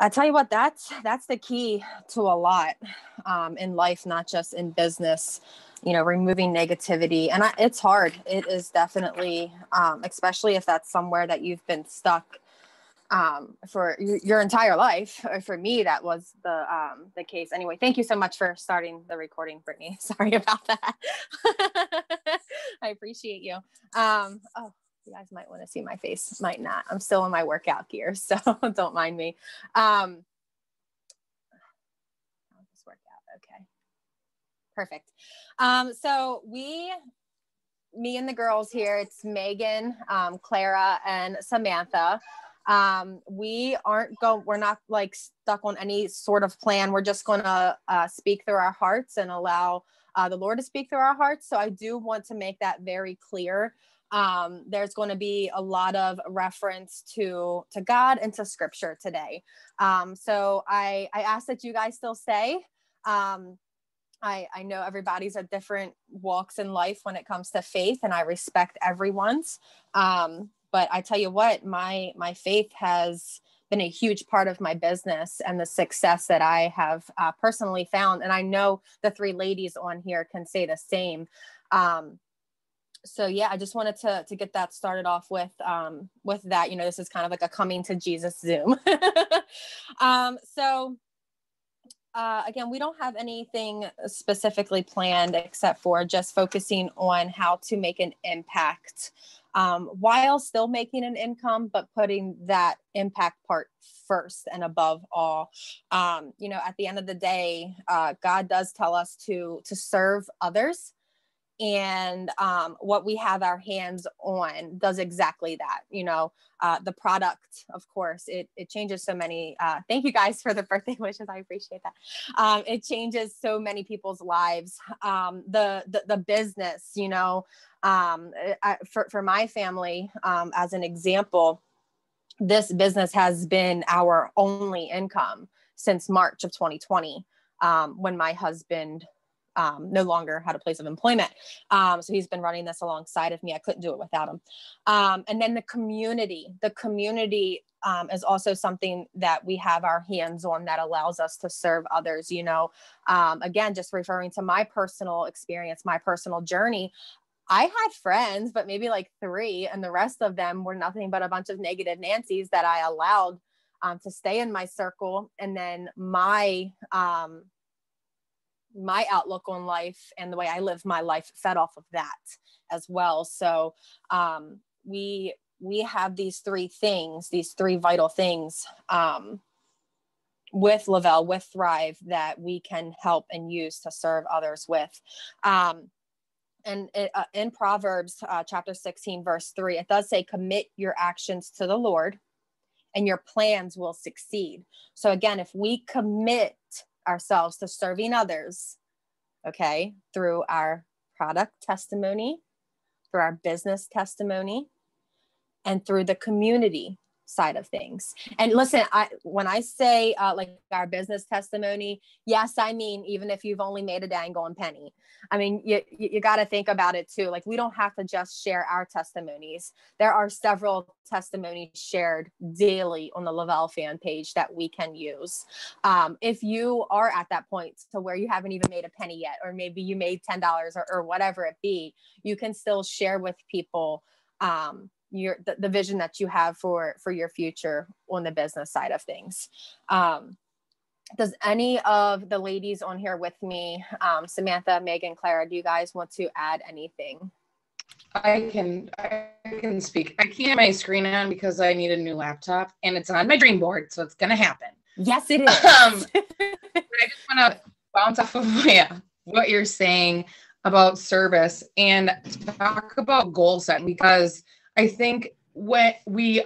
I tell you what, that's the key to a lot in life, not just in business. Removing negativity, and it's hard. It is definitely, especially if that's somewhere that you've been stuck for your entire life. Or for me, that was the case. Anyway, thank you so much for starting the recording, Brittany. Sorry about that. I appreciate you. Oh, you guys might want to see my face. Might not. I'm still in my workout gear, so don't mind me. I'll just work out. Okay. Perfect. So me and the girls here, it's Megan, Clara, and Samantha. We're not like stuck on any sort of plan. We're just going to speak through our hearts and allow the Lord to speak through our hearts. So I do want to make that very clear. There's going to be a lot of reference to God and to scripture today. So I ask that you guys still stay. I know everybody's at different walks in life when it comes to faith, and I respect everyone's. But I tell you what, my faith has been a huge part of my business and the success that I have personally found. And I know the three ladies on here can say the same. So yeah, I just wanted to get that started off with that. This is kind of like a coming to Jesus Zoom. Again, we don't have anything specifically planned except for just focusing on how to make an impact while still making an income, but putting that impact part first and above all. At the end of the day, God does tell us to serve others. And what we have our hands on does exactly that. The product, of course, it changes so many. Thank you guys for the birthday wishes. I appreciate that. It changes so many people's lives. The business, for my family, as an example, this business has been our only income since March of 2020, when my husband no longer had a place of employment. So he's been running this alongside of me. I couldn't do it without him. And then the community is also something that we have our hands on that allows us to serve others. Again, just referring to my personal experience, my personal journey, I had friends, but maybe like 3, and the rest of them were nothing but a bunch of negative Nancys that I allowed to stay in my circle. And then my outlook on life and the way I live my life fed off of that as well. So we have these 3 things, these 3 vital things with Lavelle, with Thrive, that we can help and use to serve others with. And in Proverbs chapter 16, verse 3, it does say, commit your actions to the Lord and your plans will succeed. So again, if we commit ourselves to serving others, okay, through our product testimony, through our business testimony, and through the community side of things. And listen, when I say like our business testimony, yes, I mean, even if you've only made a dang on penny, I mean, you got to think about it too. Like, we don't have to just share our testimonies. There are several testimonies shared daily on the Lavelle fan page that we can use. If you are at that point to where you haven't even made a penny yet, or maybe you made $10 or whatever it be, you can still share with people the vision that you have for your future on the business side of things. Does any of the ladies on here with me, Samantha, Megan, Clara, do you guys want to add anything? I can speak. I can't have my screen on because I need a new laptop, and it's on my dream board, so it's gonna happen. Yes, it is. I just want to bounce off of what you're saying about service and talk about goal setting, because I think when we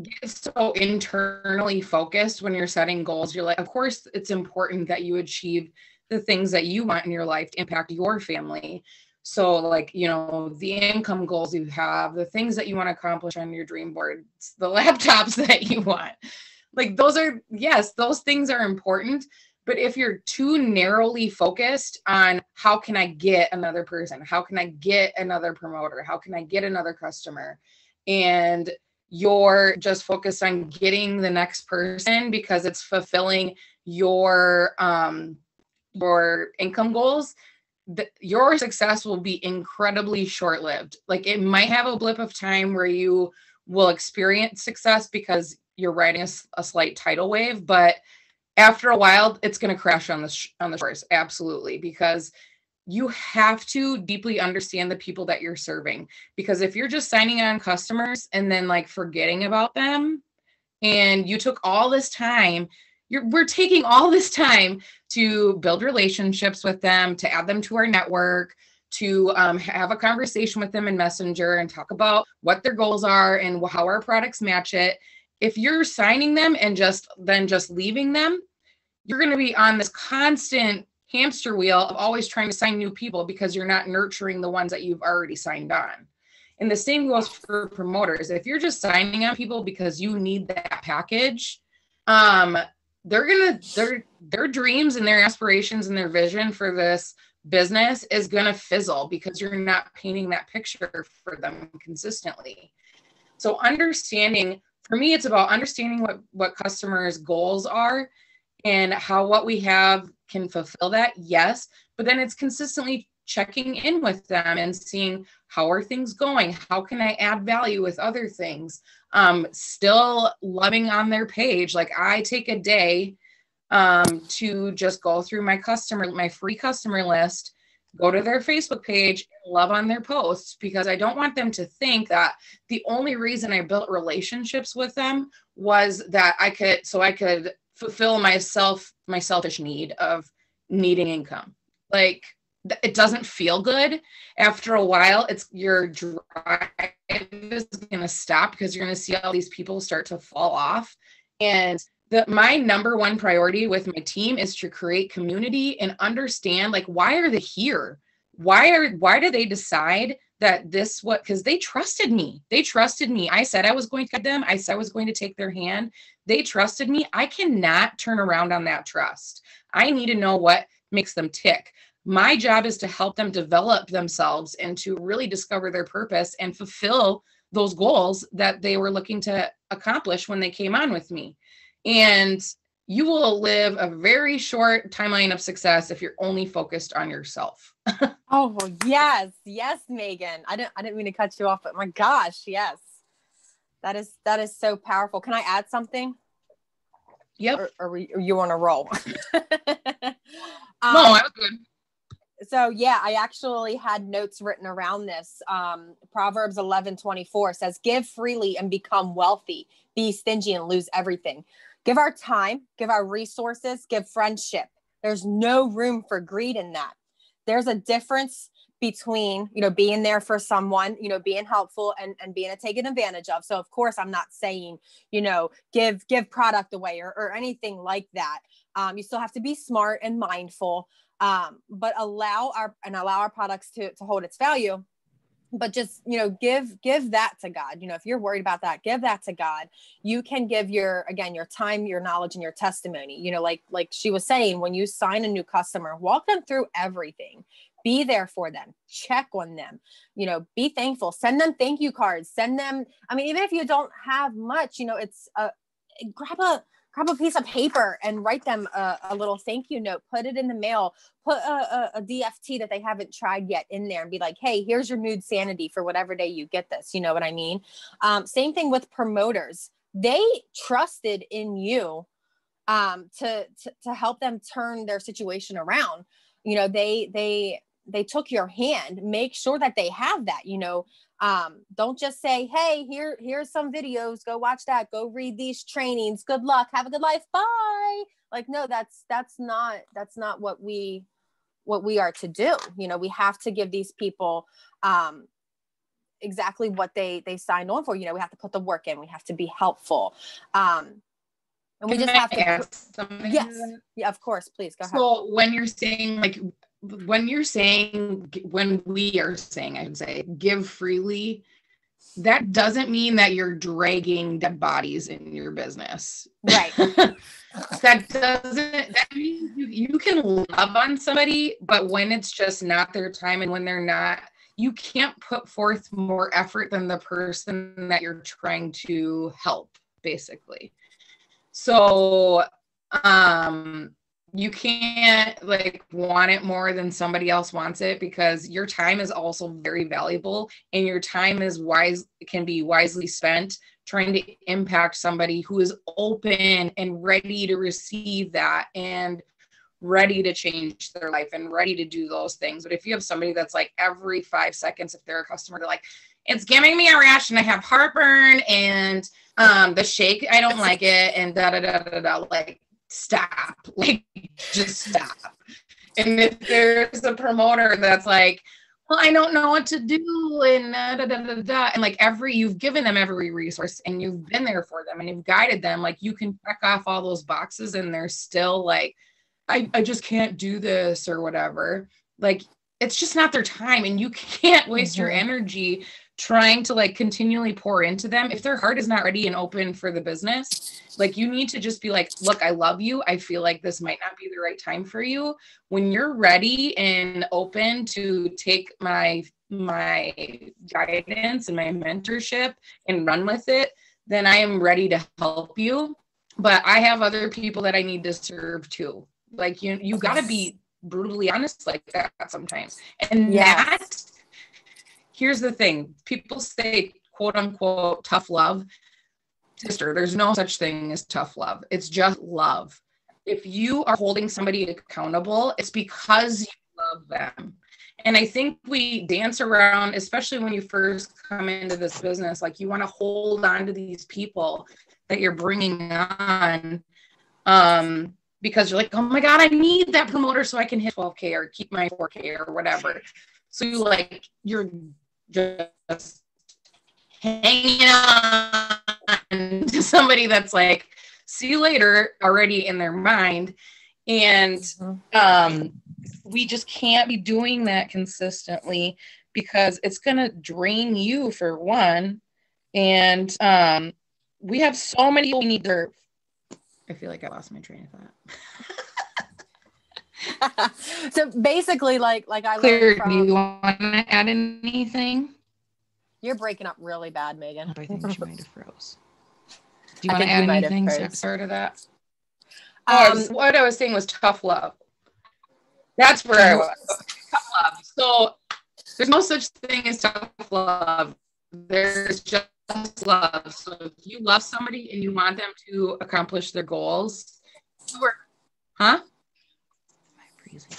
get so internally focused when you're setting goals, you're like, of course, it's important that you achieve the things that you want in your life to impact your family. So like, the income goals you have, the things that you want to accomplish on your dream boards, the laptops that you want, like those things are important. But if you're too narrowly focused on how can I get another person, how can I get another promoter, how can I get another customer, and you're just focused on getting the next person because it's fulfilling your income goals, your success will be incredibly short-lived. Like it might have a blip of time where you will experience success because you're riding a slight tidal wave, but after a while, it's going to crash on the shores. Absolutely. Because you have to deeply understand the people that you're serving. Because if you're just signing on customers and then like forgetting about them, and you took all this time, we're taking all this time to build relationships with them, to add them to our network, to have a conversation with them in Messenger and talk about what their goals are and how our products match it. If you're signing them and just leaving them, you're going to be on this constant hamster wheel of always trying to sign new people because you're not nurturing the ones that you've already signed on. And the same goes for promoters. If you're just signing on people because you need that package, their dreams and their aspirations and their vision for this business is going to fizzle because you're not painting that picture for them consistently. So for me, it's about understanding what customers' goals are and how what we have can fulfill that. Yes. But then it's consistently checking in with them and seeing how are things going? How can I add value with other things? Still loving on their page. Like I take a day to just go through my free customer list, go to their Facebook page, and love on their posts, because I don't want them to think that the only reason I built relationships with them was that I could fulfill my selfish need of needing income. Like it doesn't feel good. After a while, your drive is going to stop because you're going to see all these people start to fall off. And my number one priority with my team is to create community and understand, like, why are they here? Why do they decide that because they trusted me. I said I was going to guide them. I said I was going to take their hand. They trusted me. I cannot turn around on that trust. I need to know what makes them tick. My job is to help them develop themselves and to really discover their purpose and fulfill those goals that they were looking to accomplish when they came on with me. And you will live a very short timeline of success if you're only focused on yourself. Oh, yes. Yes, Megan. I didn't mean to cut you off, but my gosh, yes. That is so powerful. Can I add something? Yep. Or you on a roll? No, I was good. So yeah, I actually had notes written around this. Proverbs 11:24 says, "Give freely and become wealthy. Be stingy and lose everything." Give our time, give our resources, give friendship. There's no room for greed in that. There's a difference between, being there for someone, being helpful and being taken advantage of. So of course, I'm not saying, give product away or anything like that. You still have to be smart and mindful, but allow our products to hold its value. But just, give that to God. If you're worried about that, give that to God. You can give your time, your knowledge, and your testimony. Like she was saying, when you sign a new customer, walk them through everything. Be there for them. Check on them. Be thankful. Send them thank you cards. Send them. Even if you don't have much, it's grab a piece of paper and write them a little thank you note. Put it in the mail. Put a DFT that they haven't tried yet in there and be like, hey, here's your mood sanity for whatever day you get this. You know what I mean? Same thing with promoters. They trusted in you to help them turn their situation around. They took your hand. Make sure that they have that. Don't just say, hey, here's some videos, go watch that, go read these trainings, good luck, have a good life, bye. Like, no, that's not what we are to do. We have to give these people exactly what they signed on for. We have to put the work in, we have to be helpful, and we just have to ask something. Yes, yeah, of course, please go ahead. So when we are saying, I would say, give freely, that doesn't mean that you're dragging dead bodies in your business. Right. That means you can love on somebody, but when it's just not their time and when they're not you can't put forth more effort than the person that you're trying to help, basically. So, you can't like want it more than somebody else wants it, because your time is also very valuable, and your time is can be wisely spent trying to impact somebody who is open and ready to receive that and ready to change their life and ready to do those things. But if you have somebody that's like every 5 seconds, if they're a customer, they're like, it's giving me a rash and I have heartburn and the shake, I don't like it, and da da da da da, like, stop, like, just stop. And if there's a promoter that's like, well, I don't know what to do, and da da da da, and like you've given them every resource and you've been there for them and you've guided them, like, you can check off all those boxes and they're still like, I just can't do this or whatever. Like, it's just not their time, and you can't waste your energy trying to like continually pour into them if their heart is not ready and open for the business. Like, you need to just be like, look, I love you. I feel like this might not be the right time for you. When you're ready and open to take my guidance and my mentorship and run with it, then I am ready to help you. But I have other people that I need to serve too. Like, you got to be brutally honest like that sometimes. And that, here's the thing. People say, quote unquote, tough love. Sister, there's no such thing as tough love. It's just love. If you are holding somebody accountable, it's because you love them. And I think we dance around, especially when you first come into this business, like, you want to hold on to these people that you're bringing on, because you're like, oh my God, I need that promoter so I can hit 12K or keep my 4K or whatever. So you're just hanging on to somebody that's like, see you later, already in their mind. And we just can't be doing that consistently, because it's going to drain you, for one. And we have so many we need to. I feel like I lost my train of thought. So basically, like I Clara, learned from, do you want to add anything? You're breaking up really bad, Megan. I think she might have froze. Do you want to add anything to that? What I was saying was tough love. That's where I was. Tough love. So there's no such thing as tough love. There's just love. So if you love somebody and you want them to accomplish their goals, huh? Am I freezing?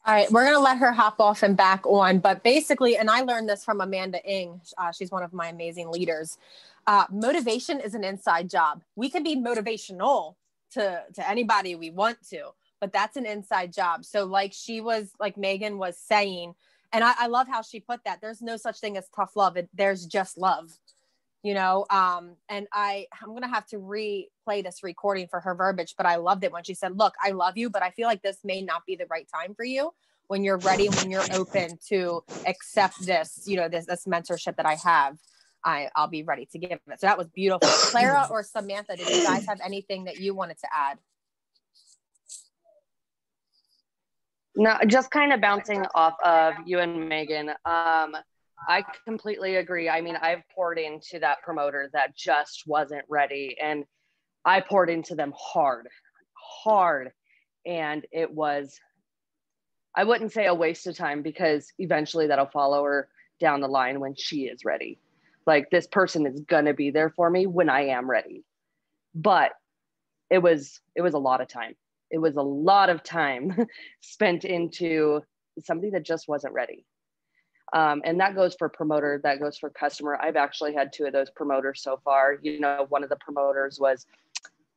All right, we're going to let her hop off and back on. But basically, and I learned this from Amanda Ng. She's one of my amazing leaders. Motivation is an inside job. We can be motivational to anybody we want to, but that's an inside job. So like Meghan was saying, and I love how she put that. There's no such thing as tough love. There's just love, and I'm going to have to replay this recording for her verbiage, but I loved it when she said, look, I love you, but I feel like this may not be the right time for you. When you're ready, when you're open to accept this, this mentorship that I have, I'll be ready to give it. So that was beautiful. Clara or Samantha, did you guys have anything that you wanted to add? No, just kind of bouncing off of you and Megan. I completely agree. I mean, I've poured into that promoter that just wasn't ready, and I poured into them hard. And it was, I wouldn't say a waste of time, because eventually that'll follow her down the line when she is ready. Like, this person is going to be there for me when I am ready. But it was a lot of time. It was a lot of time spent into somebody that just wasn't ready. And that goes for promoter, that goes for customer. I've actually had 2 of those promoters so far. One of the promoters was,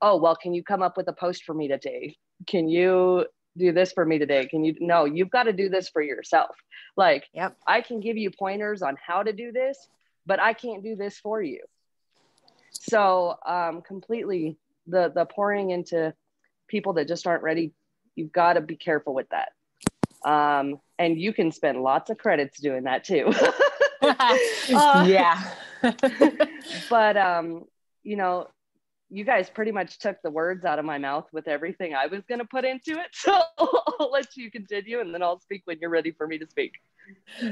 oh, well, can you come up with a post for me today? Can you do this for me today? No, you've got to do this for yourself. Like, yep. I can give you pointers on how to do this, but I can't do this for you. So completely the pouring into people that just aren't ready, you've got to be careful with that. And you can spend lots of credits doing that too. Yeah. But, you guys pretty much took the words out of my mouth with everything I was going to put into it. So I'll let you continue, and then I'll speak when you're ready for me to speak.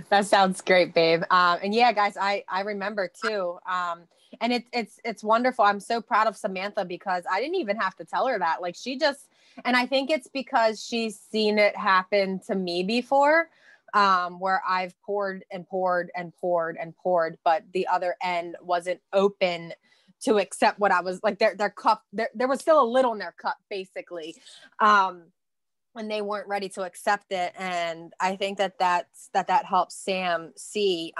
That sounds great, babe. And yeah, guys, I remember too. And it's wonderful. I'm so proud of Samantha because I didn't even have to tell her that. Like she just, and I think it's because she's seen it happen to me before, where I've poured and poured and poured and poured, but the other end wasn't open to accept what I was like. Their cup, there was still a little in their cup, basically. And they weren't ready to accept it. And I think that helps Sam see,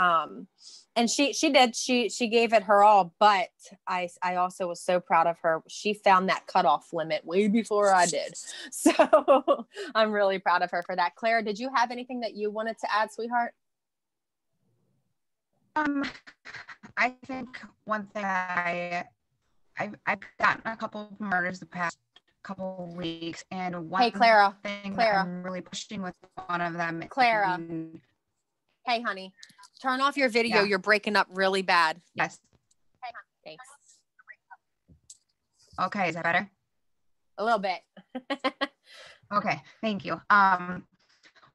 and she did, she gave it her all, but I also was so proud of her. She found that cutoff limit way before I did. So I'm really proud of her for that. Clara, did you have anything that you wanted to add, sweetheart? I think one thing I've gotten a couple of murders the past couple of weeks, and one Clara, thing that I'm really pushing with one of them. Clara, hey honey, turn off your video. Yeah. You're breaking up really bad. Yes. Hey, honey. Thanks. Okay, is that better? A little bit. Okay, thank you.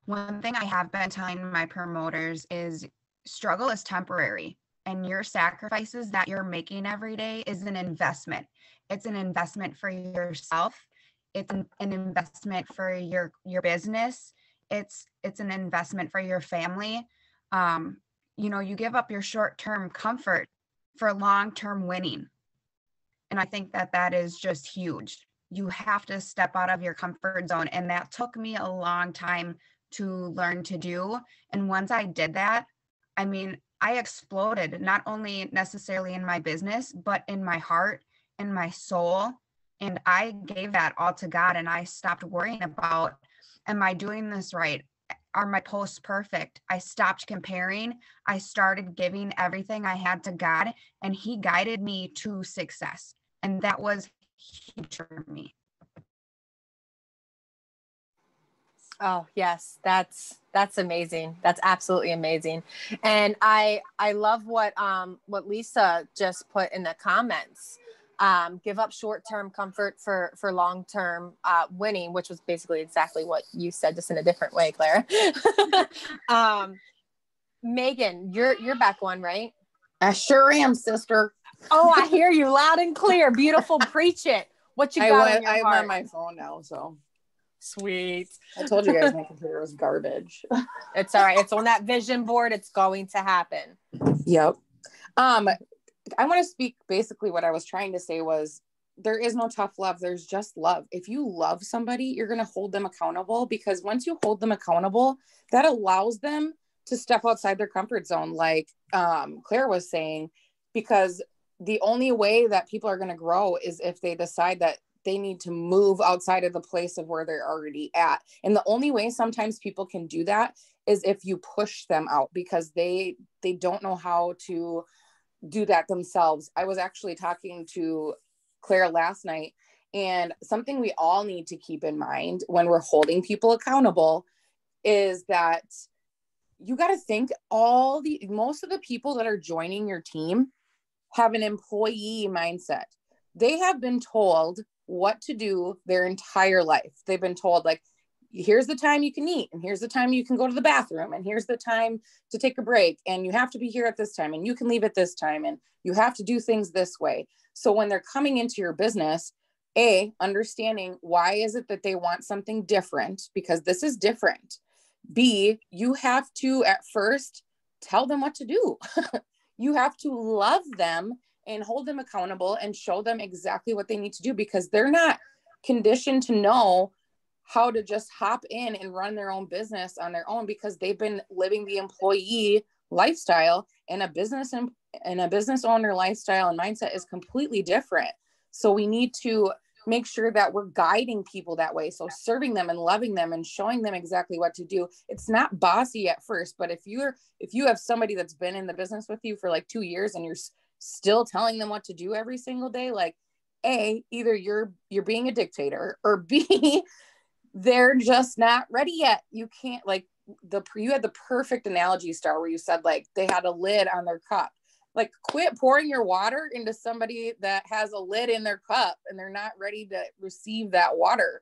One thing I have been telling my promoters is struggle is temporary, and your sacrifices that you're making every day is an investment. It's an investment for yourself. It's an investment for your business. It's an investment for your family. You give up your short-term comfort for long-term winning. And I think that is just huge. You have to step out of your comfort zone. And that took me a long time to learn to do. And once I did that, I mean, I exploded, not only necessarily in my business, but in my heart, in my soul. And I gave that all to God, and I stopped worrying about, am I doing this right? Are my posts perfect? I stopped comparing. I started giving everything I had to God, and He guided me to success. And that was huge for me. Oh yes, that's amazing. That's absolutely amazing. And I love what Lisa just put in the comments. Give up short-term comfort for long-term winning, which was basically exactly what you said, just in a different way, Clara. Meghan, you're back one, right? I sure am, sister. Oh, I hear you loud and clear. Beautiful. Preach it. What you got in your heart? I'm on my phone now, so. Sweet. I told you guys my computer was garbage. It's all right. It's on that vision board. It's going to happen. Yep. I want to speak basically what I was trying to say was there is no tough love. There's just love. If you love somebody, you're going to hold them accountable, because once you hold them accountable, that allows them to step outside their comfort zone. Like Claire was saying, because the only way that people are going to grow is if they decide that they need to move outside of the place of where they're already at. And the only way sometimes people can do that is if you push them out, because they don't know how to do that themselves. I was actually talking to Claire last night, and something we all need to keep in mind when we're holding people accountable is that you got to think most of the people that are joining your team have an employee mindset. They have been told what to do their entire life. They've been told, like, here's the time you can eat, and here's the time you can go to the bathroom, and here's the time to take a break, and you have to be here at this time, and you can leave at this time, and you have to do things this way. So when they're coming into your business, understanding why is it that they want something different, because this is different. B, you have to at first tell them what to do. You have to love them and hold them accountable and show them exactly what they need to do, because they're not conditioned to know how to just hop in and run their own business on their own, because they've been living the employee lifestyle, and a business owner lifestyle and mindset is completely different. So we need to make sure that we're guiding people that way. So serving them and loving them and showing them exactly what to do. It's not bossy at first, but if you have somebody that's been in the business with you for like 2 years and you're still telling them what to do every single day, like either you're being a dictator, or B, they're just not ready yet. You can't, like, you had the perfect analogy, Starr, where you said like they had a lid on their cup. Like, quit pouring your water into somebody that has a lid in their cup and they're not ready to receive that water.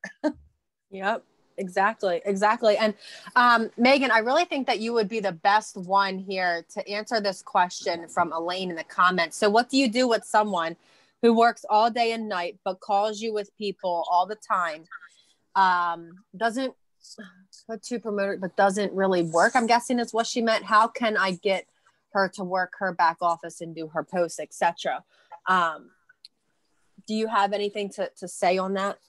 Yep. Exactly. And Meghan, I really think that you would be the best one here to answer this question from Elaine in the comments. So what do you do with someone who works all day and night, but calls you with people all the time? Doesn't put to promote, but doesn't really work, I'm guessing is what she meant. How can I get her to work her back office and do her posts, etc.? Do you have anything to say on that?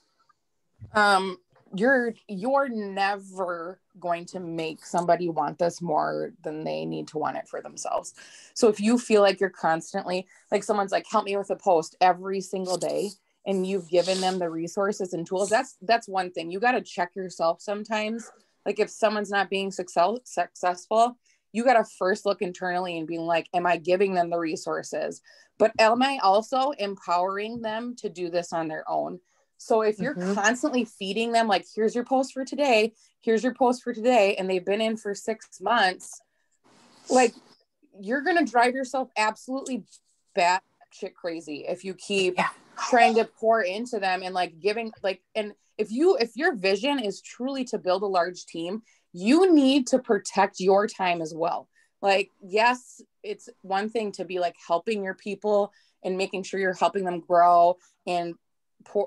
You're never going to make somebody want this more than they need to want it for themselves. So if you feel like you're constantly, like, someone's like, help me with a post every single day, and you've given them the resources and tools, that's one thing. You got to check yourself sometimes. Like, if someone's not being successful, you got to first look internally and be like, am I giving them the resources? But am I also empowering them to do this on their own? So if you're constantly feeding them, like, here's your post for today, here's your post for today, and they've been in for 6 months, like, you're going to drive yourself absolutely batshit crazy if you keep trying to pour into them and like giving, like, and if your vision is truly to build a large team, you need to protect your time as well. Like, yes, it's one thing to be like helping your people and making sure you're helping them grow and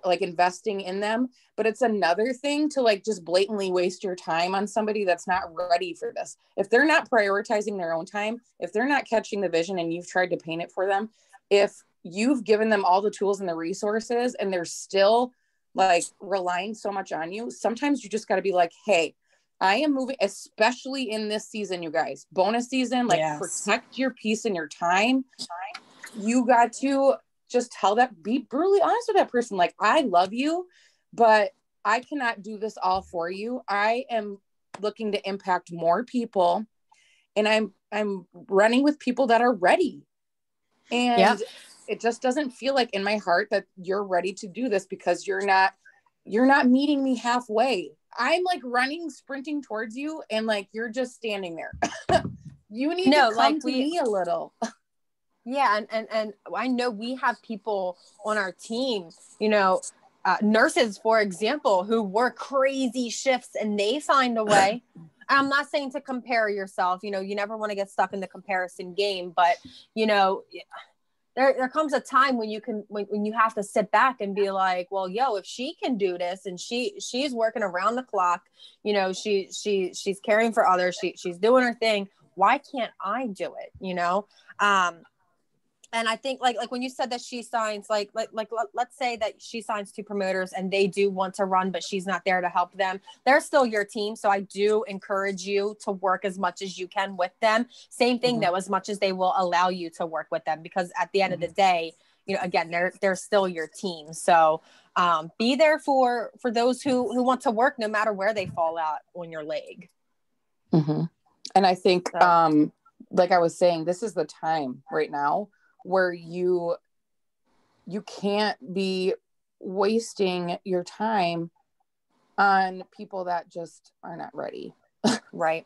like investing in them, but it's another thing to like just blatantly waste your time on somebody that's not ready for this. If they're not prioritizing their own time, if they're not catching the vision and you've tried to paint it for them, if you've given them all the tools and the resources and they're still like relying so much on you, sometimes you just got to be like, hey, I am moving, especially in this season, you guys, bonus season, like protect your peace and your time. You got to just tell that, be brutally honest with that person. Like, I love you, but I cannot do this all for you. I am looking to impact more people, and I'm running with people that are ready. And it just doesn't feel like in my heart that you're ready to do this because you're not meeting me halfway. I'm like sprinting towards you, and like, you're just standing there. You need to come to me a little. Yeah. And I know we have people on our team, nurses, for example, who work crazy shifts and they find a way. I'm not saying to compare yourself, you never want to get stuck in the comparison game, but there comes a time when you have to sit back and be like, well, if she can do this and she's working around the clock, she's caring for others, she's doing her thing. Why can't I do it? And I think like when you said that she signs, like let's say that she signs 2 promoters and they do want to run, but she's not there to help them. They're still your team. So I do encourage you to work as much as you can with them. Same thing though, as much as they will allow you to work with them, because at the end of the day, again, they're still your team. So be there for those who want to work, no matter where they fall out on your leg. And I think, like I was saying, this is the time right now where you can't be wasting your time on people that just are not ready. Right.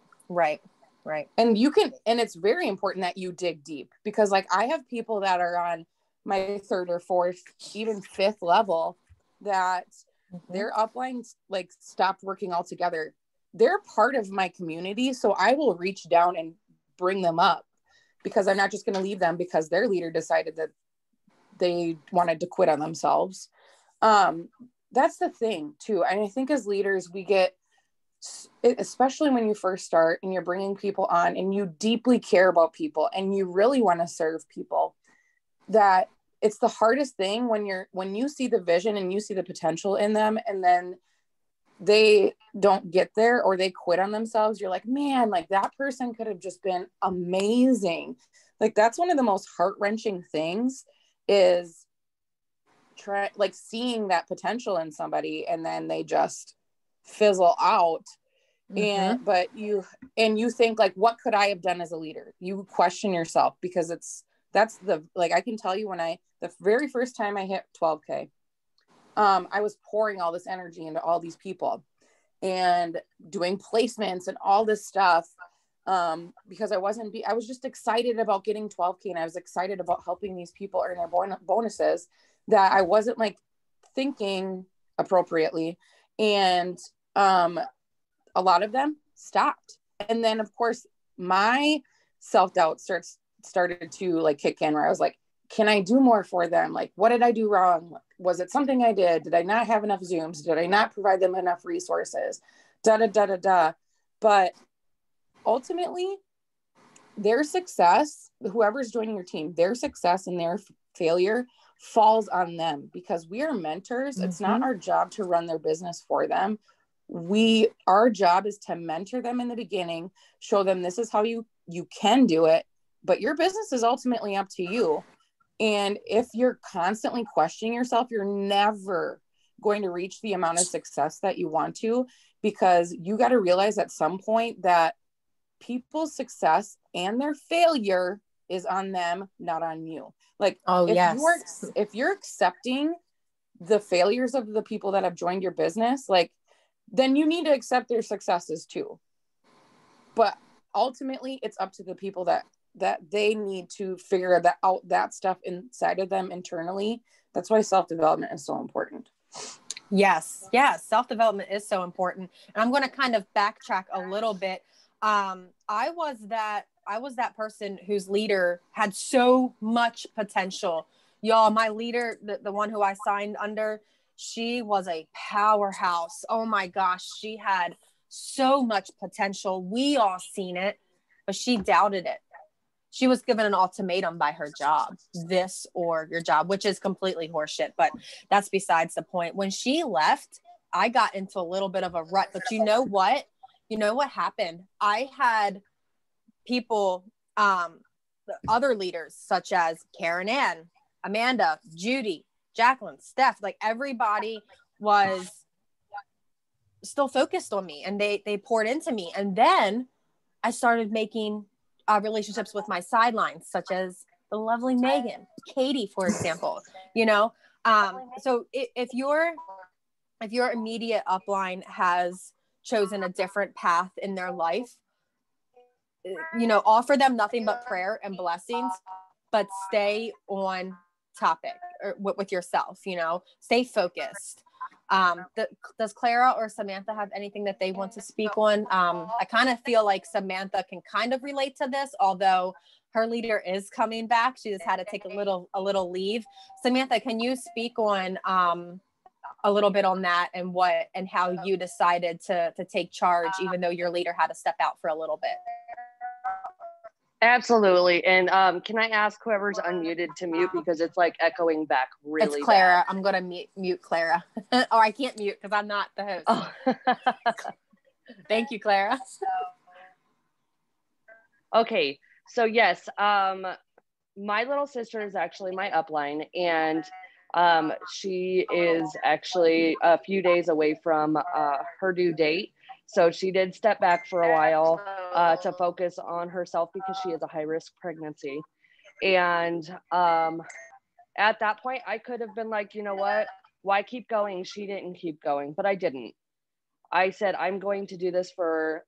And it's very important that you dig deep, because like, I have people that are on my 3rd or 4th, even 5th level that their uplines like stopped working altogether. They're part of my community. So I will reach down and bring them up, because I'm not just going to leave them because their leader decided that they wanted to quit on themselves. That's the thing too. And I think as leaders, we get, especially when you first start and you're bringing people on and you deeply care about people and you really want to serve people, that it's the hardest thing when you see the vision and you see the potential in them, and then they don't get there or they quit on themselves. You're like, man, like, that person could have just been amazing. Like, that's one of the most heart-wrenching things, is seeing that potential in somebody and then they just fizzle out. And you think like, what could I have done as a leader? You question yourself, because I can tell you, the very first time I hit 12K, I was pouring all this energy into all these people and doing placements and all this stuff. because I was just excited about getting 12K, and I was excited about helping these people earn their bonuses, that I wasn't like thinking appropriately. And a lot of them stopped. And then of course my self-doubt started to like kick in, where I was like, can I do more for them? Like, what did I do wrong? Was it something I did? Did I not have enough Zooms? Did I not provide them enough resources? But ultimately, their success, whoever's joining your team, their success and their failure falls on them, because we are mentors. It's not our job to run their business for them. Our job is to mentor them in the beginning, show them this is how you can do it, but your business is ultimately up to you. And if you're constantly questioning yourself, you're never going to reach the amount of success that you want to, because you got to realize at some point that people's success and their failure is on them, not on you. Like, if you're accepting the failures of the people that have joined your business, like, then you need to accept their successes too. But ultimately, it's up to the people that they need to figure out that stuff inside of them internally. That's why self-development is so important. Yes. Self-development is so important. And I'm going to kind of backtrack a little bit. I was that person whose leader had so much potential. Y'all, my leader, the one who I signed under, she was a powerhouse. Oh my gosh. She had so much potential. We all seen it, but she doubted it. She was given an ultimatum by her job, this or your job, which is completely horseshit, but that's besides the point. When she left, I got into a little bit of a rut, but you know what? You know what happened? I had people, other leaders such as Karen Ann, Amanda, Judy, Jacqueline, Steph, like everybody was still focused on me, and they poured into me. And then I started making relationships with my sidelines, such as the lovely Meghan, Katie, for example, so if your immediate upline has chosen a different path in their life, offer them nothing but prayer and blessings, but stay on topic or with yourself, stay focused. Does Clara or Samantha have anything that they want to speak on? I kind of feel like Samantha can kind of relate to this, although her leader is coming back. She just had to take a little leave. Samantha, can you speak on a little bit on that and how you decided to take charge, even though your leader had to step out for a little bit? Absolutely. And can I ask whoever's unmuted to mute, because it's like echoing back really It's Clara. bad. I'm going to mute Clara. Or I can't mute because I'm not the host. Oh. Thank you, Clara. Okay. So yes, my little sister is actually my upline, and she is actually a few days away from her due date. So she did step back for a while to focus on herself, because she is a high-risk pregnancy. And at that point, I could have been like, you know what? Why keep going? She didn't keep going, but I didn't. I said, I'm going to do this for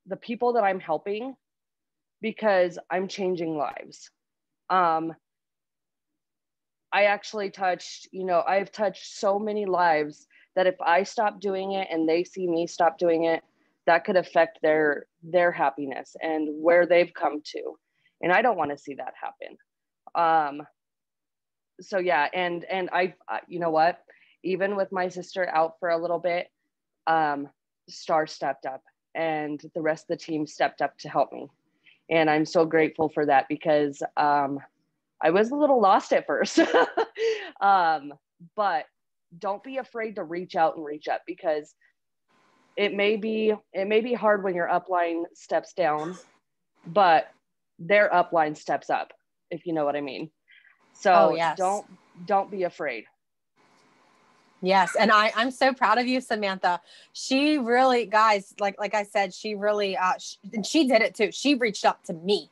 the people that I'm helping, because I'm changing lives. I actually I've touched so many lives that if I stop doing it and they see me stop doing it, that could affect their happiness and where they've come to. And I don't want to see that happen. So yeah, and I, you know what, even with my sister out for a little bit, Starr stepped up, and the rest of the team stepped up to help me. And I'm so grateful for that, because I was a little lost at first. But don't be afraid to reach out and reach up, because it may be hard when your upline steps down, but their upline steps up, if you know what I mean. So yes. don't be afraid. Yes. And I'm so proud of you, Samantha. She really, guys, like I said, she really, and she did it too. She reached up to me.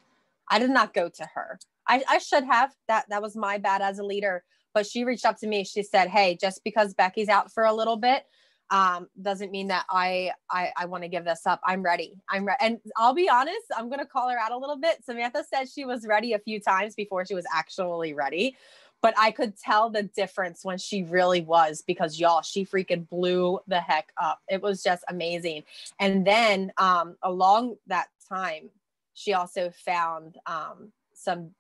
I did not go to her. I should have. That was my bad as a leader, but she reached up to me. She said, hey, just because Becky's out for a little bit, doesn't mean that I want to give this up. I'm ready. And I'll be honest, I'm going to call her out a little bit. Samantha said she was ready a few times before she was actually ready, but I could tell the difference when she really was, because y'all, she freaking blew the heck up. It was just amazing. And then along that time, she also found some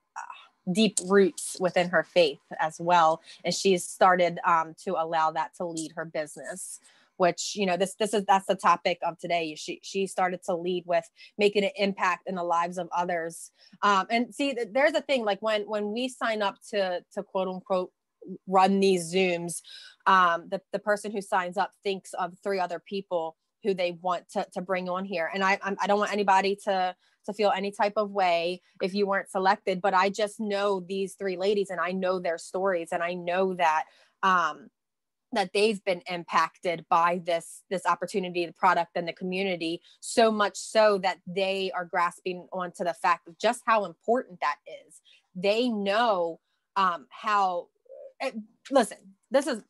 deep roots within her faith as well. And she's started to allow that to lead her business, which, you know, that's the topic of today. She started to lead with making an impact in the lives of others. And see, there's a thing, like when we sign up to quote unquote run these Zooms, the person who signs up thinks of 3 other people who they want to bring on here. And I don't want anybody to feel any type of way if you weren't selected, but I just know these 3 ladies and I know their stories, and I know that that they've been impacted by this opportunity, the product, and the community, so much so that they are grasping onto the fact of just how important that is. They know how, listen, this is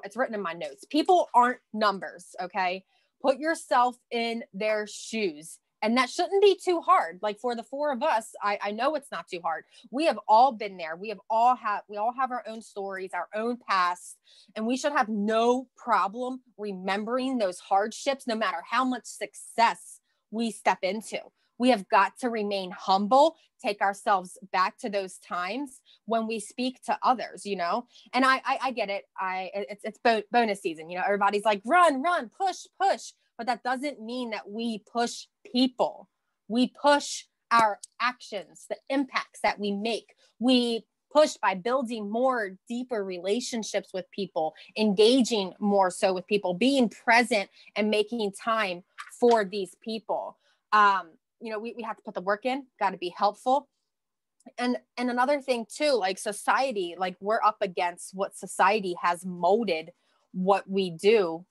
it's written in my notes. People aren't numbers, okay? Put yourself in their shoes. And that shouldn't be too hard. Like for the 4 of us, I know it's not too hard. We have all been there. We all have our own stories, our own past, and we should have no problem remembering those hardships, no matter how much success we step into. We have got to remain humble, take ourselves back to those times when we speak to others, you know? And I get it. It's bonus season, you know, everybody's like, run, push. But that doesn't mean that we push people. We push our actions, the impacts that we make. We push by building more deeper relationships with people, engaging more so with people, being present and making time for these people. You know, we have to put the work in, got to be helpful. And another thing too, like society, like we're up against what society has molded what we do.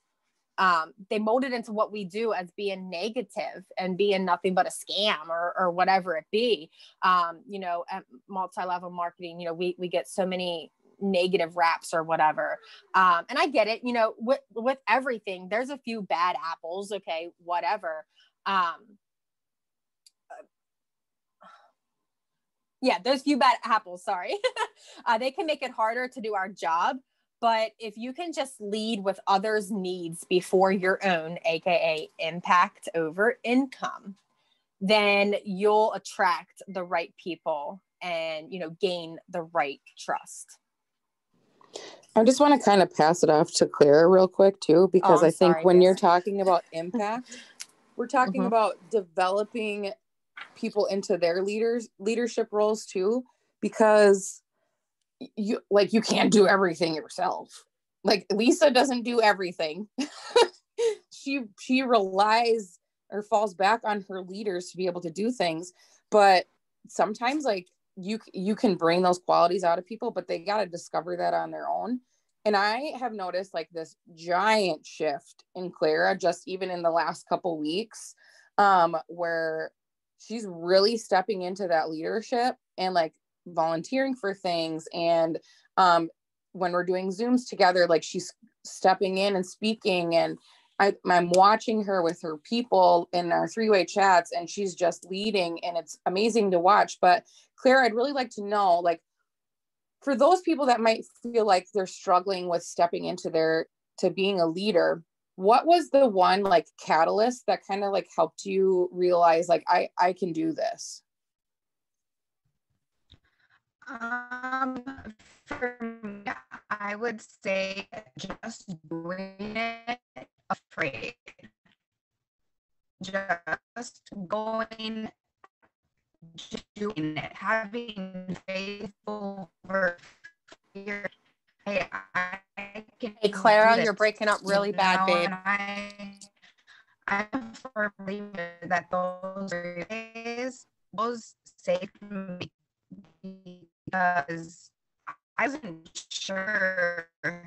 They molded into what we do as being negative and being nothing but a scam or whatever it be. You know, at multi-level marketing, you know, we get so many negative raps or whatever. And I get it, you know, with everything, there's a few bad apples. Okay, whatever. Yeah, those few bad apples, sorry. They can make it harder to do our job. But if you can just lead with others' needs before your own, AKA impact over income, then you'll attract the right people and, you know, gain the right trust. I just want to kind of pass it off to Clara real quick too, because I think when you're talking about impact, we're talking about developing people into their leadership roles too, because you can't do everything yourself. Like Lisa doesn't do everything. she relies or falls back on her leaders to be able to do things, but sometimes like you can bring those qualities out of people, but they got to discover that on their own. And I have noticed like this giant shift in Clara just even in the last couple weeks, where she's really stepping into that leadership and like volunteering for things. And when we're doing Zooms together, like she's stepping in and speaking, and I'm watching her with her people in our 3-way chats, and she's just leading, and it's amazing to watch. But Clara, I'd really like to know, like, for those people that might feel like they're struggling with stepping into to being a leader, what was the one like catalyst that kind of like helped you realize like, I can do this? For me, I would say just doing it afraid. Just going, doing it, having faith over fear. Hey, I can. Hey, Clara, you're breaking up really bad, babe. I'm a firm believer that those days, those saved me because I wasn't sure at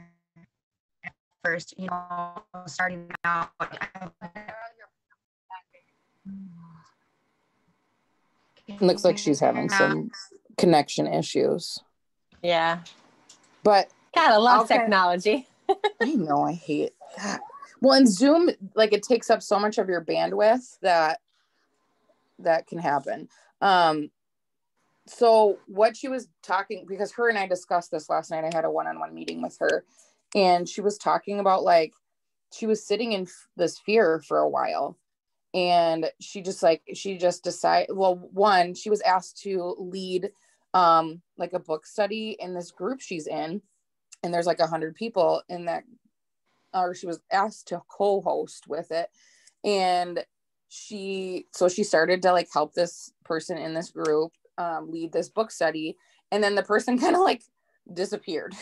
first, you know, starting out. Looks like she's having some connection issues. Yeah. But God, I love technology. I know, I hate that. Well, and Zoom, like it takes up so much of your bandwidth that can happen. So what she was talking, because her and I discussed this last night, I had a one-on-one meeting with her, and she was talking about like, she was sitting in this fear for a while. And she just decided, well, one, she was asked to lead like a book study in this group she's in. And there's like 100 people in that, or she was asked to co-host with it. And she started to like help this person in this group lead this book study. And then the person kind of like disappeared.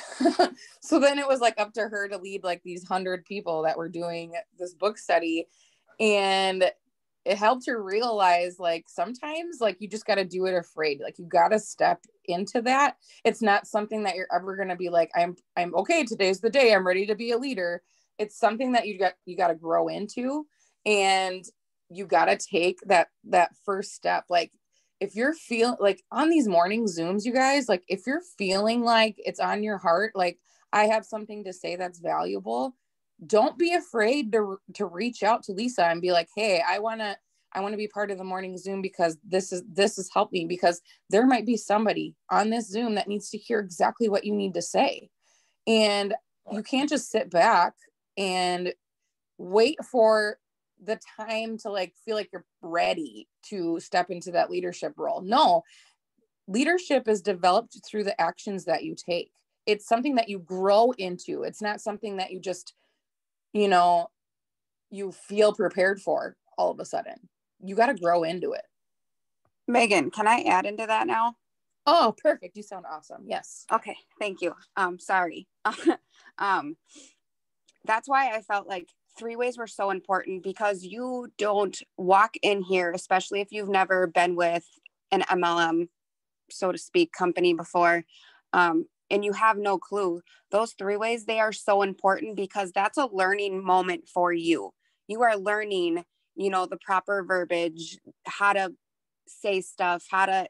So then it was like up to her to lead like these 100 people that were doing this book study. And it helped her realize like sometimes like you just got to do it afraid. Like you got to step into that. It's not something that you're ever going to be like, I'm okay, today's the day, I'm ready to be a leader. It's something that you got to grow into, and you got to take that first step. Like if you're feeling like on these morning Zooms, you guys, like if you're feeling like it's on your heart, like I have something to say that's valuable, don't be afraid to reach out to Lisa and be like, hey, I want to be part of the morning Zoom because this has helped me, because there might be somebody on this Zoom that needs to hear exactly what you need to say. And you can't just sit back and wait for the time to like feel like you're ready to step into that leadership role. No, leadership is developed through the actions that you take. It's something that you grow into. It's not something that you just, you feel prepared for all of a sudden. You got to grow into it. Megan, can I add into that now? Oh, perfect. You sound awesome. Yes. Okay. Thank you. Sorry. That's why I felt like three-ways were so important, because you don't walk in here, especially if you've never been with an MLM, so to speak, company before, and you have no clue. Those three-ways, they are so important because that's a learning moment for you. You are learning, the proper verbiage, how to say stuff, how to,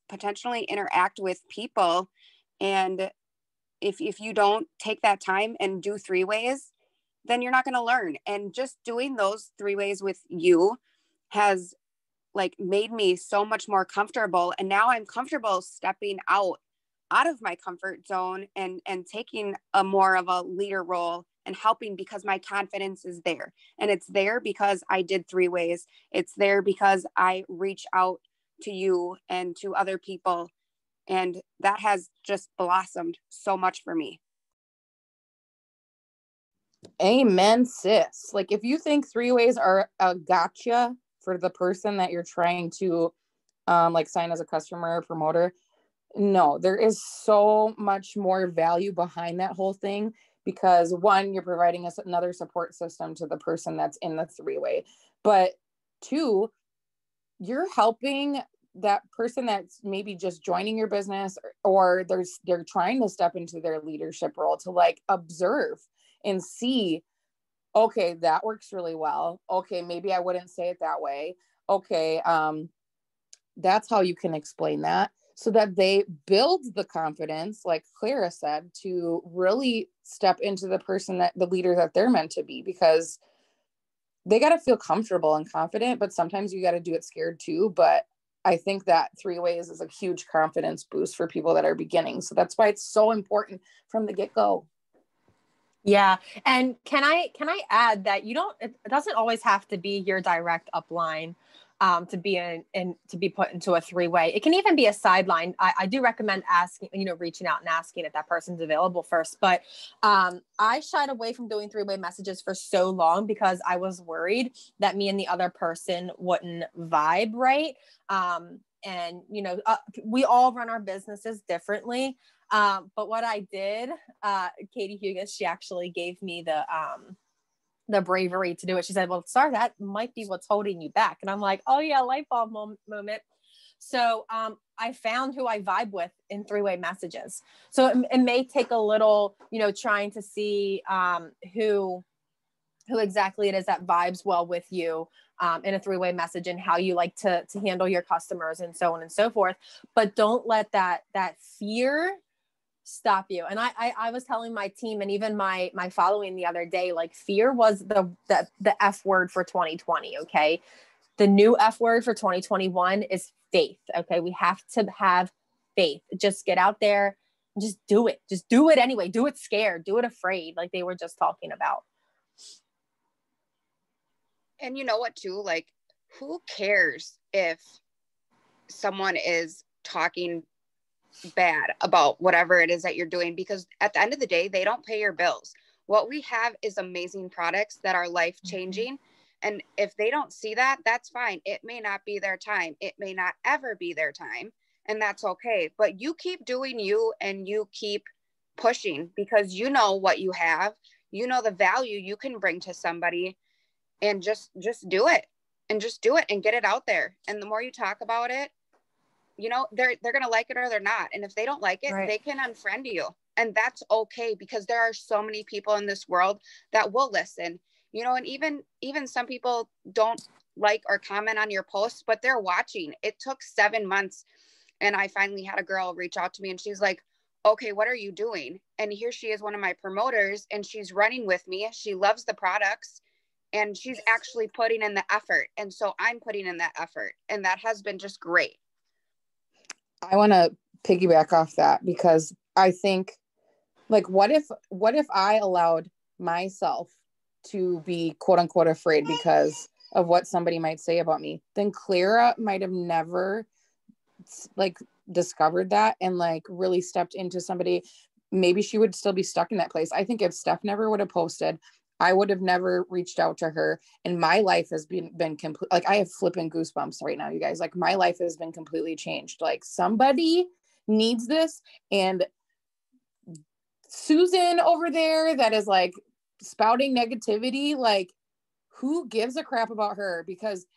potentially interact with people. And if you don't take that time and do three-ways, then you're not going to learn. And just doing those three-ways with you has like made me so much more comfortable. And now I'm comfortable stepping out of my comfort zone and taking a more of a leader role and helping, because my confidence is there. And it's there because I did three-ways. It's there because I reach out to you and to other people. And that has just blossomed so much for me. Amen, sis. Like if you think three-ways are a gotcha for the person that you're trying to like sign as a customer or promoter, no, there is so much more value behind that whole thing, because one, you're providing us another support system to the person that's in the three-way, but two, you're helping that person that's maybe just joining your business, or they're trying to step into their leadership role, to like observe and see, okay, that works really well. Okay, maybe I wouldn't say it that way. Okay, that's how you can explain that, so that they build the confidence, like Clara said, to really step into the person that the leader that they're meant to be, because they got to feel comfortable and confident, but sometimes you got to do it scared too. But I think that three-ways is a huge confidence boost for people that are beginning. So that's why it's so important from the get-go. Yeah. And can I add that it doesn't always have to be your direct upline to be to be put into a three-way. It can even be a sideline. I do recommend asking, reaching out and asking if that person's available first. But I shied away from doing three-way messages for so long because I was worried that me and the other person wouldn't vibe right. And we all run our businesses differently. But what I did, Katie Hugas, she actually gave me the bravery to do it. She said, well, Starr, that might be what's holding you back. And I'm like, oh yeah, light bulb moment. So I found who I vibe with in three-way messages. So it may take a little, trying to see who exactly it is that vibes well with you in a three-way message, and how you like to handle your customers and so on and so forth. But don't let that fear stop you. And I was telling my team and even my following the other day, like fear was the F word for 2020. Okay. The new F word for 2021 is faith. Okay. We have to have faith. Just get out there and just do it. Just do it anyway. Do it scared. Do it afraid. Like they were just talking about. And you know what too? Like, who cares if someone is talking bad about whatever it is that you're doing? Because at the end of the day, they don't pay your bills. What we have is amazing products that are life changing. And if they don't see that, that's fine. It may not be their time. It may not ever be their time. And that's okay. But you keep doing you and you keep pushing because you know what you have. You know the value you can bring to somebody, and just do it and just do it and get it out there. And the more you talk about it, you know, they're going to like it or they're not. And if they don't like it, Right. they can unfriend you. And that's okay, because there are so many people in this world that will listen, you know, and even some people don't like or comment on your posts, but they're watching. It took 7 months. And I finally had a girl reach out to me and she's like, okay, what are you doing? And here she is, one of my promoters, and she's running with me. She loves the products and she's actually putting in the effort. And so I'm putting in that effort, and that has been just great. I want to piggyback off that, because I think, like, what if I allowed myself to be quote unquote afraid because of what somebody might say about me? Then Clara might have never like discovered that and like really stepped into somebody. Maybe she would still be stuck in that place. I think if Steph never would have posted, I would have never reached out to her, and my life has been complete. Like, I have flipping goosebumps right now, you guys. Like, my life has been completely changed. Like, somebody needs this. And Susan over there that is like spouting negativity, like, who gives a crap about her? Because